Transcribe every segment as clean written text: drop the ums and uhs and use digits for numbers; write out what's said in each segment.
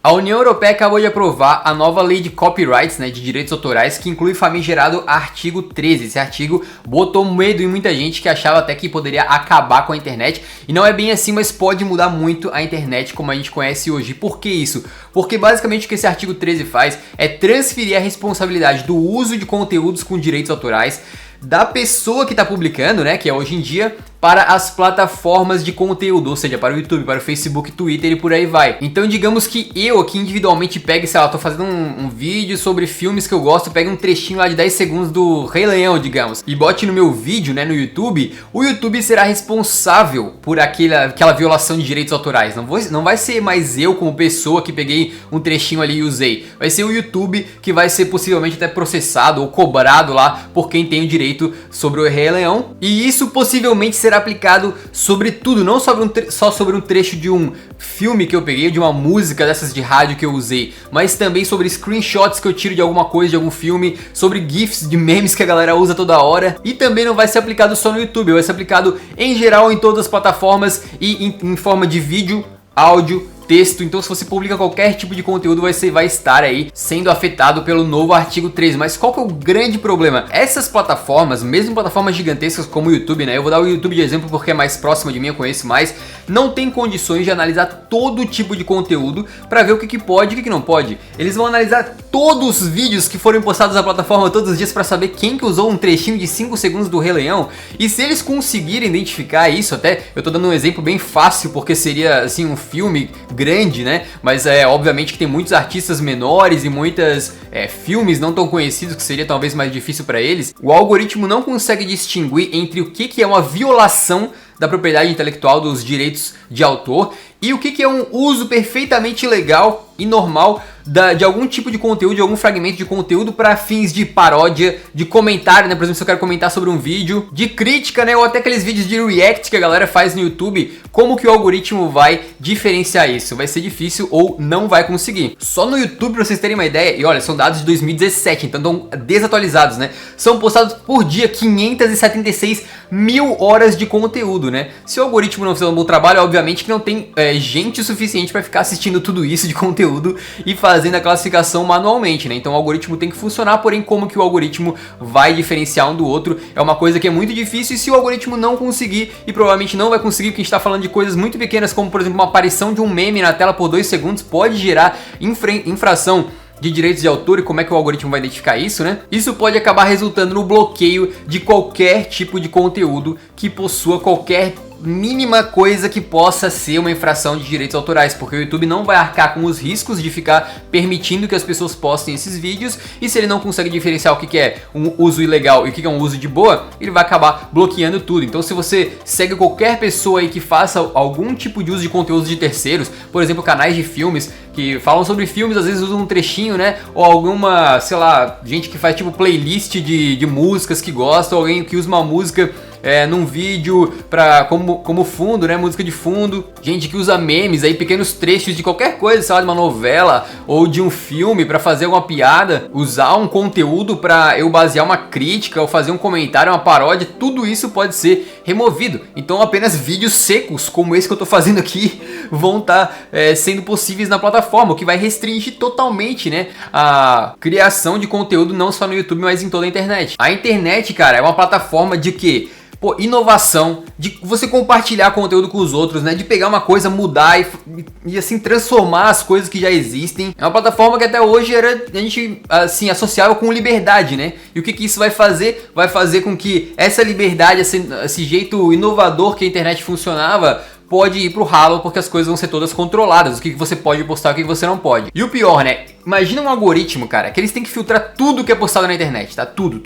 A União Europeia acabou de aprovar a nova lei de copyrights, né, de direitos autorais, que inclui o famigerado artigo 13. Esse artigo botou medo em muita gente que achava até que poderia acabar com a internet. E não é bem assim, mas pode mudar muito a internet como a gente conhece hoje. Por que isso? Porque basicamente o que esse artigo 13 faz é transferir a responsabilidade do uso de conteúdos com direitos autorais da pessoa que está publicando, né, que é hoje em dia, para as plataformas de conteúdo, ou seja, para o YouTube, para o Facebook, Twitter e por aí vai. Então digamos que eu aqui individualmente pegue, sei lá, tô fazendo um vídeo sobre filmes que eu gosto, pegue um trechinho lá de 10 segundos do Rei Leão, digamos, e bote no meu vídeo, né, no YouTube, o YouTube será responsável por aquela violação de direitos autorais. Não vai ser mais eu como pessoa que peguei um trechinho ali e usei. Vai ser o YouTube que vai ser possivelmente até processado ou cobrado lá por quem tem o direito sobre o Rei Leão. E isso possivelmente será aplicado sobre tudo, não só sobre um trecho de um filme que eu peguei, de uma música dessas de rádio que eu usei, mas também sobre screenshots que eu tiro de alguma coisa, de algum filme, sobre GIFs de memes que a galera usa toda hora. E também não vai ser aplicado só no YouTube, vai ser aplicado em geral em todas as plataformas e em forma de vídeo, áudio, texto. Então se você publica qualquer tipo de conteúdo, você vai estar aí sendo afetado pelo novo artigo 13. Mas qual que é o grande problema? Essas plataformas, mesmo plataformas gigantescas como o YouTube, né? Eu vou dar o YouTube de exemplo porque é mais próximo de mim, eu conheço mais. Não tem condições de analisar todo tipo de conteúdo para ver o que pode e o que não pode. Eles vão analisar todos os vídeos que forem postados na plataforma todos os dias para saber quem que usou um trechinho de 5 segundos do Rei Leão. E se eles conseguirem identificar isso, até eu tô dando um exemplo bem fácil porque seria assim um filme grande, né? Mas obviamente que tem muitos artistas menores e muitos filmes não tão conhecidos que seria talvez mais difícil para eles. O algoritmo não consegue distinguir entre o que é uma violação da propriedade intelectual, dos direitos de autor, e o que é um uso perfeitamente legal e normal de algum tipo de conteúdo, de algum fragmento de conteúdo para fins de paródia, de comentário, né? Por exemplo, se eu quero comentar sobre um vídeo, de crítica, né? Ou até aqueles vídeos de react que a galera faz no YouTube. Como que o algoritmo vai diferenciar isso? Vai ser difícil ou não vai conseguir. Só no YouTube, pra vocês terem uma ideia, e olha, são dados de 2017, então estão desatualizados, né? São postados por dia 576 mil horas de conteúdo, né? Se o algoritmo não fizer um bom trabalho, obviamente que não tem gente o suficiente para ficar assistindo tudo isso de conteúdo e fazendo a classificação manualmente, né? Então o algoritmo tem que funcionar, porém como que o algoritmo vai diferenciar um do outro é uma coisa que é muito difícil. E se o algoritmo não conseguir, e provavelmente não vai conseguir, porque a gente está falando de coisas muito pequenas, como por exemplo uma aparição de um meme na tela por 2 segundos pode gerar infração de direitos de autor. E como é que o algoritmo vai identificar isso, né? Isso pode acabar resultando no bloqueio de qualquer tipo de conteúdo que possua qualquer mínima coisa que possa ser uma infração de direitos autorais, porque o YouTube não vai arcar com os riscos de ficar permitindo que as pessoas postem esses vídeos, e se ele não consegue diferenciar o que é um uso ilegal e o que é um uso de boa, ele vai acabar bloqueando tudo. Então se você segue qualquer pessoa aí que faça algum tipo de uso de conteúdos de terceiros, por exemplo, canais de filmes que falam sobre filmes, às vezes usam um trechinho, né, ou alguma, sei lá, gente que faz tipo playlist de músicas que gosta, ou alguém que usa uma música num vídeo como fundo, né, música de fundo, gente que usa memes aí, pequenos trechos de qualquer coisa, sei lá, de uma novela ou de um filme para fazer alguma piada, usar um conteúdo para eu basear uma crítica ou fazer um comentário, uma paródia, tudo isso pode ser removido. Então apenas vídeos secos como esse que eu tô fazendo aqui vão estar sendo possíveis na plataforma, o que vai restringir totalmente, né, a criação de conteúdo não só no YouTube, mas em toda a internet. A internet, cara, é uma plataforma de quê? Pô, inovação, de você compartilhar conteúdo com os outros, né? De pegar uma coisa, mudar e assim transformar as coisas que já existem. É uma plataforma que até hoje a gente assim associava com liberdade, né? E o que isso vai fazer? Vai fazer com que essa liberdade, esse jeito inovador que a internet funcionava, pode ir pro ralo, porque as coisas vão ser todas controladas. O que você pode postar, o que você não pode. E o pior, né? Imagina um algoritmo, cara, que eles têm que filtrar tudo que é postado na internet, tá? Tudo.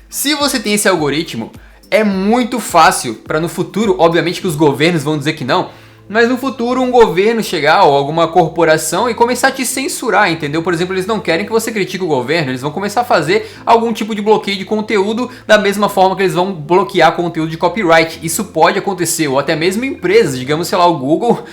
Se você tem esse algoritmo, é muito fácil para no futuro, obviamente que os governos vão dizer que não, mas no futuro um governo chegar ou alguma corporação e começar a te censurar, entendeu? Por exemplo, eles não querem que você critique o governo, eles vão começar a fazer algum tipo de bloqueio de conteúdo da mesma forma que eles vão bloquear conteúdo de copyright. Isso pode acontecer, ou até mesmo empresas, digamos, sei lá, o Google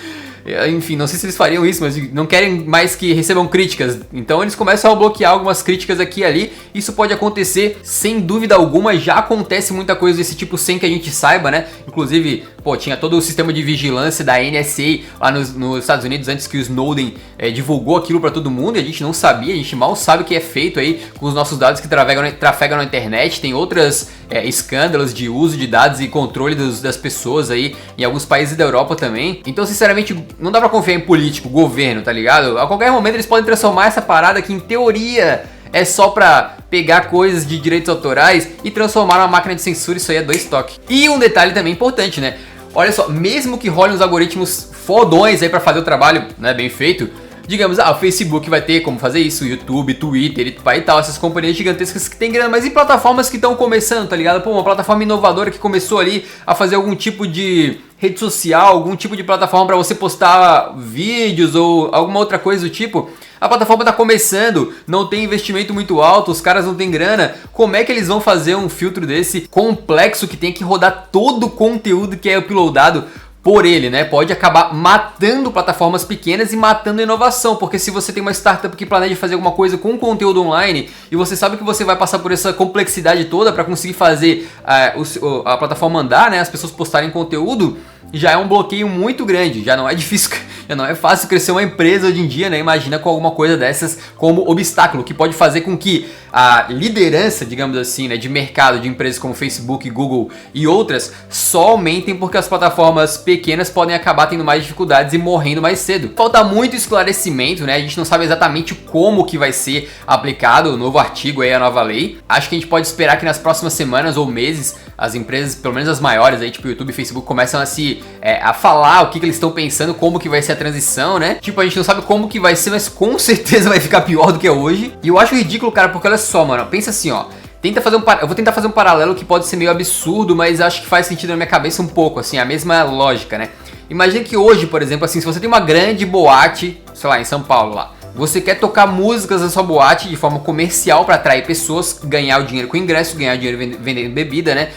enfim, não sei se eles fariam isso, mas não querem mais que recebam críticas. Então eles começam a bloquear algumas críticas aqui e ali. Isso pode acontecer sem dúvida alguma, já acontece muita coisa desse tipo sem que a gente saiba, né? Inclusive, pô, tinha todo o sistema de vigilância da NSA lá nos Estados Unidos antes que o Snowden divulgou aquilo pra todo mundo e a gente não sabia, a gente mal sabe o que é feito aí com os nossos dados que trafegam na internet. Tem outros escândalos de uso de dados e controle das pessoas aí em alguns países da Europa também. Então, sinceramente, não dá pra confiar em político, governo, tá ligado? A qualquer momento eles podem transformar essa parada que em teoria é só pra pegar coisas de direitos autorais e transformar numa máquina de censura. Isso aí é 2 toques. E um detalhe também importante, né? Olha só, mesmo que rolem uns algoritmos fodões aí pra fazer o trabalho, né, bem feito, digamos, o Facebook vai ter como fazer isso, o YouTube, Twitter e tal, essas companhias gigantescas que tem grana, mas e plataformas que estão começando, tá ligado? Pô, uma plataforma inovadora que começou ali a fazer algum tipo de rede social, algum tipo de plataforma para você postar vídeos ou alguma outra coisa do tipo. A plataforma tá começando, não tem investimento muito alto, os caras não tem grana. Como é que eles vão fazer um filtro desse complexo que tem que rodar todo o conteúdo que é uploadado por ele, né? Pode acabar matando plataformas pequenas e matando a inovação, porque se você tem uma startup que planeja fazer alguma coisa com conteúdo online e você sabe que você vai passar por essa complexidade toda para conseguir fazer a plataforma andar, né? As pessoas postarem conteúdo, já é um bloqueio muito grande, já não é difícil, já não é fácil crescer uma empresa hoje em dia, né? Imagina com alguma coisa dessas como obstáculo, que pode fazer com que a liderança, digamos assim, né, de mercado de empresas como Facebook, Google e outras só aumentem porque as plataformas pequenas podem acabar tendo mais dificuldades e morrendo mais cedo. Falta muito esclarecimento, né? A gente não sabe exatamente como que vai ser aplicado o novo artigo aí, a nova lei. Acho que a gente pode esperar que nas próximas semanas ou meses as empresas, pelo menos as maiores aí, tipo YouTube e Facebook, começam a falar o que eles estão pensando, como que vai ser a transição, né? Tipo, a gente não sabe como que vai ser, mas com certeza vai ficar pior do que é hoje. E eu acho ridículo, cara, porque olha só, mano, pensa assim, ó. Eu vou tentar fazer um paralelo que pode ser meio absurdo, mas acho que faz sentido na minha cabeça um pouco, assim, a mesma lógica, né? Imagina que hoje, por exemplo, assim, se você tem uma grande boate, sei lá, em São Paulo lá, você quer tocar músicas na sua boate de forma comercial para atrair pessoas, ganhar o dinheiro com o ingresso, ganhar dinheiro vendendo bebida, né?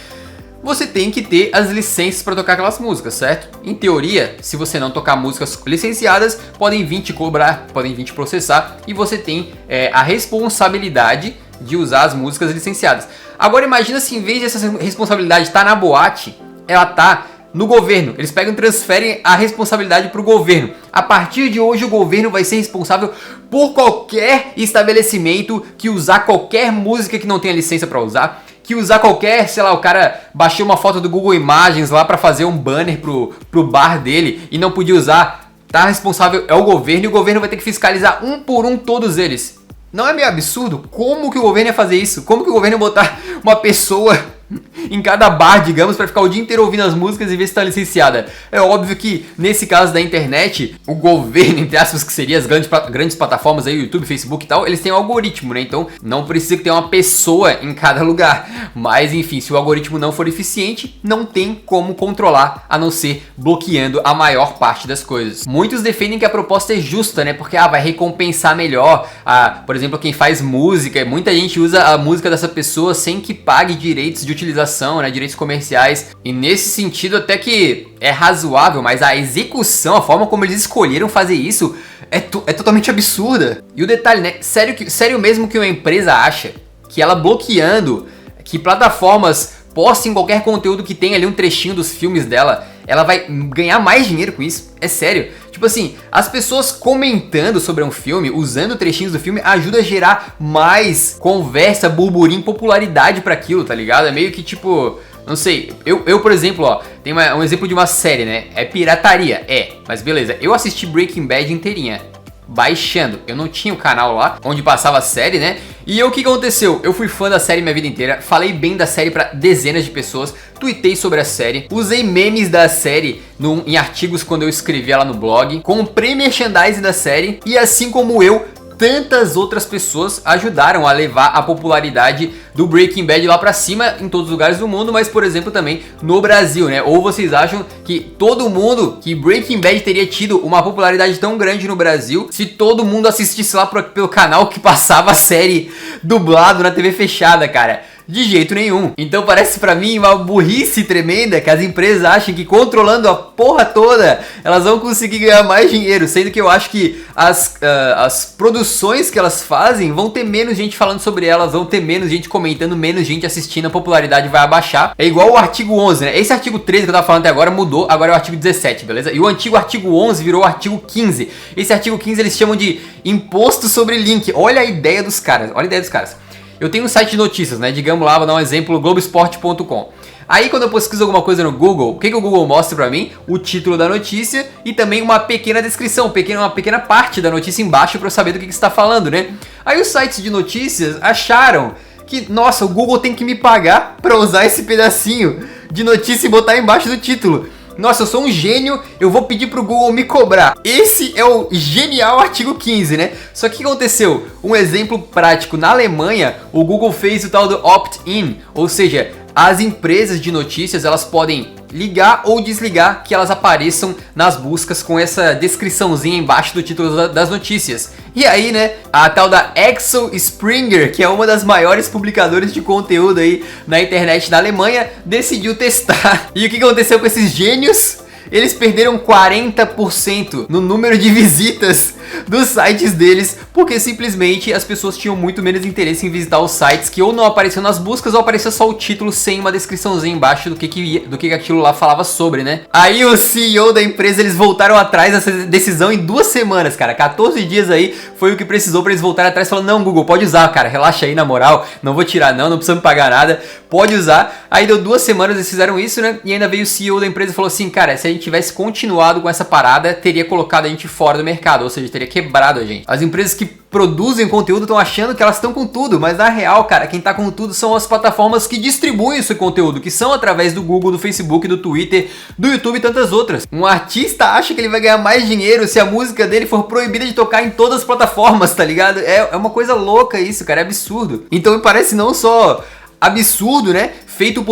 Você tem que ter as licenças para tocar aquelas músicas, certo? Em teoria, se você não tocar músicas licenciadas, podem vir te cobrar, podem vir te processar e você tem a responsabilidade de usar as músicas licenciadas. Agora imagina se em vez dessa responsabilidade estar na boate, ela tá no governo. Eles pegam e transferem a responsabilidade para o governo. A partir de hoje o governo vai ser responsável por qualquer estabelecimento que usar qualquer música que não tenha licença para usar, que usar qualquer, sei lá, o cara baixou uma foto do Google Imagens lá para fazer um banner pro bar dele e não podia usar, tá responsável é o governo e o governo vai ter que fiscalizar um por um todos eles. Não é meio absurdo? Como que o governo ia fazer isso? Como que o governo ia botar uma pessoa em cada bar, digamos, para ficar o dia inteiro ouvindo as músicas e ver se está licenciada? É óbvio que, nesse caso da internet, o governo, entre aspas, que seria as grandes plataformas aí, YouTube, Facebook e tal, eles têm um algoritmo, né? Então, não precisa que tenha uma pessoa em cada lugar. Mas, enfim, se o algoritmo não for eficiente, não tem como controlar, a não ser bloqueando a maior parte das coisas. Muitos defendem que a proposta é justa, né? Porque, vai recompensar melhor, por exemplo, quem faz música. Muita gente usa a música dessa pessoa sem que pague direitos de utilização, né, direitos comerciais, e nesse sentido até que é razoável, mas a execução, a forma como eles escolheram fazer isso é totalmente absurda. E o detalhe, né, sério mesmo que uma empresa acha que ela bloqueando que plataformas postem qualquer conteúdo que tenha ali um trechinho dos filmes dela, ela vai ganhar mais dinheiro com isso? É sério. Tipo assim, as pessoas comentando sobre um filme, usando trechinhos do filme, ajuda a gerar mais conversa, burburinho, popularidade pra aquilo, tá ligado? É meio que tipo, não sei, eu por exemplo, ó, tem um exemplo de uma série, né? É pirataria, mas beleza, eu assisti Breaking Bad inteirinha, baixando. Eu não tinha o canal lá onde passava a série, né? E o que aconteceu? Eu fui fã da série minha vida inteira, falei bem da série pra dezenas de pessoas, tuitei sobre a série, usei memes da série em artigos quando eu escrevi ela no blog, comprei merchandising da série e assim como eu, tantas outras pessoas ajudaram a levar a popularidade do Breaking Bad lá pra cima em todos os lugares do mundo, mas por exemplo também no Brasil, né? Ou vocês acham que que Breaking Bad teria tido uma popularidade tão grande no Brasil se todo mundo assistisse lá pelo canal que passava a série dublado na TV fechada, cara? De jeito nenhum. Então parece pra mim uma burrice tremenda que as empresas acham que controlando a porra toda elas vão conseguir ganhar mais dinheiro, sendo que eu acho que as produções que elas fazem vão ter menos gente falando sobre elas, vão ter menos gente comentando, menos gente assistindo, a popularidade vai abaixar. É igual o artigo 11, né? Esse artigo 13 que eu tava falando até agora mudou, agora é o artigo 17, beleza? E o antigo artigo 11 virou o artigo 15. Esse artigo 15 eles chamam de imposto sobre link. Olha a ideia dos caras, olha a ideia dos caras. Eu tenho um site de notícias, né? Digamos lá, vou dar um exemplo, Globoesporte.com. Aí quando eu pesquiso alguma coisa no Google, o que o Google mostra pra mim? O título da notícia e também uma pequena descrição, uma pequena parte da notícia embaixo pra eu saber do que está falando, né? Aí os sites de notícias acharam que, nossa, o Google tem que me pagar pra usar esse pedacinho de notícia e botar embaixo do título. Nossa, eu sou um gênio, eu vou pedir pro Google me cobrar. Esse é o genial artigo 15, né? Só que o que aconteceu? Um exemplo prático, na Alemanha, o Google fez o tal do opt-in, ou seja, as empresas de notícias, elas podem ligar ou desligar que elas apareçam nas buscas com essa descriçãozinha embaixo do título das notícias. E aí, né, a tal da Axel Springer, que é uma das maiores publicadoras de conteúdo aí na internet na Alemanha, decidiu testar. E o que aconteceu com esses gênios? Eles perderam 40% no número de visitas dos sites deles, porque simplesmente as pessoas tinham muito menos interesse em visitar os sites que ou não apareciam nas buscas ou aparecia só o título sem uma descriçãozinha embaixo do que aquilo lá falava sobre, né? Aí o CEO da empresa, eles voltaram atrás dessa decisão em 2 semanas, cara. 14 dias aí foi o que precisou pra eles voltarem atrás, falando, não, Google, pode usar, cara, relaxa aí na moral, não vou tirar não precisa me pagar nada, pode usar. Aí deu 2 semanas, eles fizeram isso, né? E ainda veio o CEO da empresa e falou assim, cara, se a gente tivesse continuado com essa parada, teria colocado a gente fora do mercado, ou seja, teria quebrado a gente. As empresas que produzem conteúdo estão achando que elas estão com tudo, mas na real, cara, quem tá com tudo são as plataformas que distribuem esse conteúdo, que são através do Google, do Facebook, do Twitter, do YouTube e tantas outras. Um artista acha que ele vai ganhar mais dinheiro se a música dele for proibida de tocar em todas as plataformas, tá ligado? É uma coisa louca isso, cara, é absurdo. Então me parece não só absurdo, né? Feito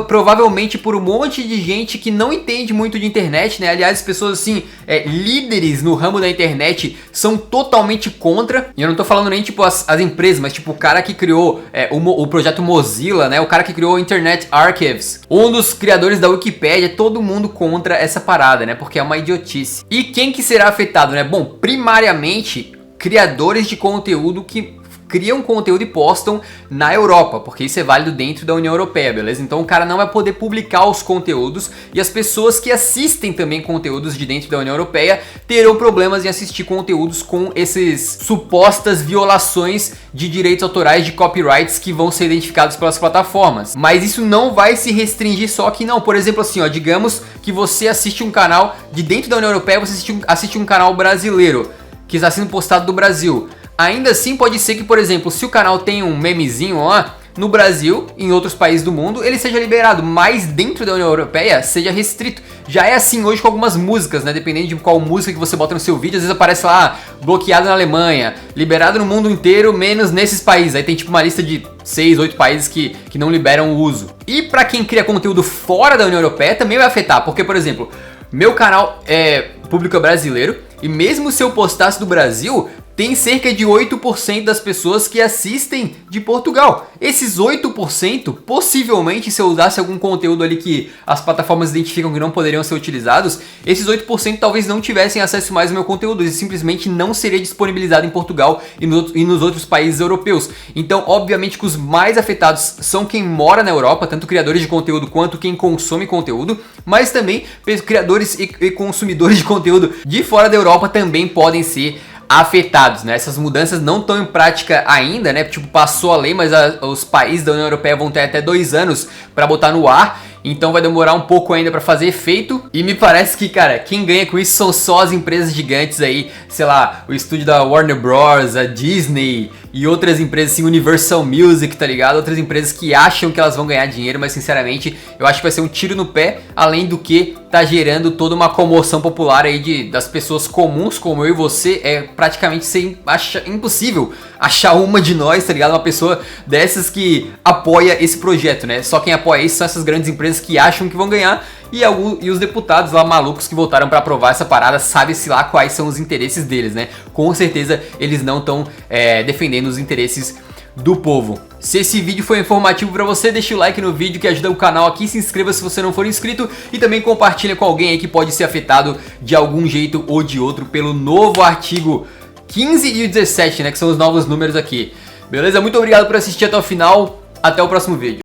provavelmente por um monte de gente que não entende muito de internet, né? Aliás, pessoas assim, líderes no ramo da internet são totalmente contra. E eu não tô falando nem tipo as empresas, mas tipo o cara que criou o projeto Mozilla, né? O cara que criou o Internet Archives, um dos criadores da Wikipédia, todo mundo contra essa parada, né? Porque é uma idiotice. E quem que será afetado, né? Bom, primariamente, criadores de conteúdo que criam conteúdo e postam na Europa, porque isso é válido dentro da União Europeia, beleza? Então o cara não vai poder publicar os conteúdos e as pessoas que assistem também conteúdos de dentro da União Europeia terão problemas em assistir conteúdos com esses supostas violações de direitos autorais, de copyrights que vão ser identificados pelas plataformas. Mas isso não vai se restringir só aqui não. Por exemplo assim, ó, digamos que você assiste um canal de dentro da União Europeia, você assiste um canal brasileiro que está sendo postado do Brasil. Ainda assim pode ser que, por exemplo, se o canal tem um memezinho lá, no Brasil, em outros países do mundo, ele seja liberado, mas dentro da União Europeia seja restrito. Já é assim hoje com algumas músicas, né? Dependendo de qual música que você bota no seu vídeo, às vezes aparece lá, bloqueado na Alemanha, liberado no mundo inteiro, menos nesses países. Aí tem tipo uma lista de 6, 8 países que não liberam o uso. E pra quem cria conteúdo fora da União Europeia também vai afetar, porque, por exemplo, meu canal público brasileiro, e mesmo se eu postasse do Brasil, tem cerca de 8% das pessoas que assistem de Portugal. Esses 8%, possivelmente, se eu usasse algum conteúdo ali que as plataformas identificam que não poderiam ser utilizados, esses 8% talvez não tivessem acesso mais ao meu conteúdo e simplesmente não seria disponibilizado em Portugal e nos outros países europeus. Então, obviamente que os mais afetados são quem mora na Europa, tanto criadores de conteúdo quanto quem consome conteúdo, mas também criadores e consumidores de conteúdo de fora da Europa também podem ser afetados, né? Essas mudanças não estão em prática ainda, né? Tipo, passou a lei, mas os países da União Europeia vão ter até 2 anos para botar no ar. Então vai demorar um pouco ainda para fazer efeito. E me parece que, cara, quem ganha com isso são só as empresas gigantes aí. Sei lá, o estúdio da Warner Bros, a Disney e outras empresas assim, Universal Music, tá ligado? Outras empresas que acham que elas vão ganhar dinheiro, mas sinceramente eu acho que vai ser um tiro no pé. Além do que tá gerando toda uma comoção popular aí das pessoas comuns como eu e você. É praticamente impossível achar uma de nós, tá ligado? Uma pessoa dessas que apoia esse projeto, né? Só quem apoia isso são essas grandes empresas que acham que vão ganhar e os deputados lá malucos que votaram pra aprovar essa parada, sabe-se lá quais são os interesses deles, né? Com certeza eles não estão defendendo os interesses do povo. Se esse vídeo foi informativo para você, deixa o like no vídeo que ajuda o canal aqui, se inscreva se você não for inscrito e também compartilha com alguém aí que pode ser afetado de algum jeito ou de outro pelo novo artigo 15 e o 17, né, que são os novos números aqui. Beleza? Muito obrigado por assistir até o final, até o próximo vídeo.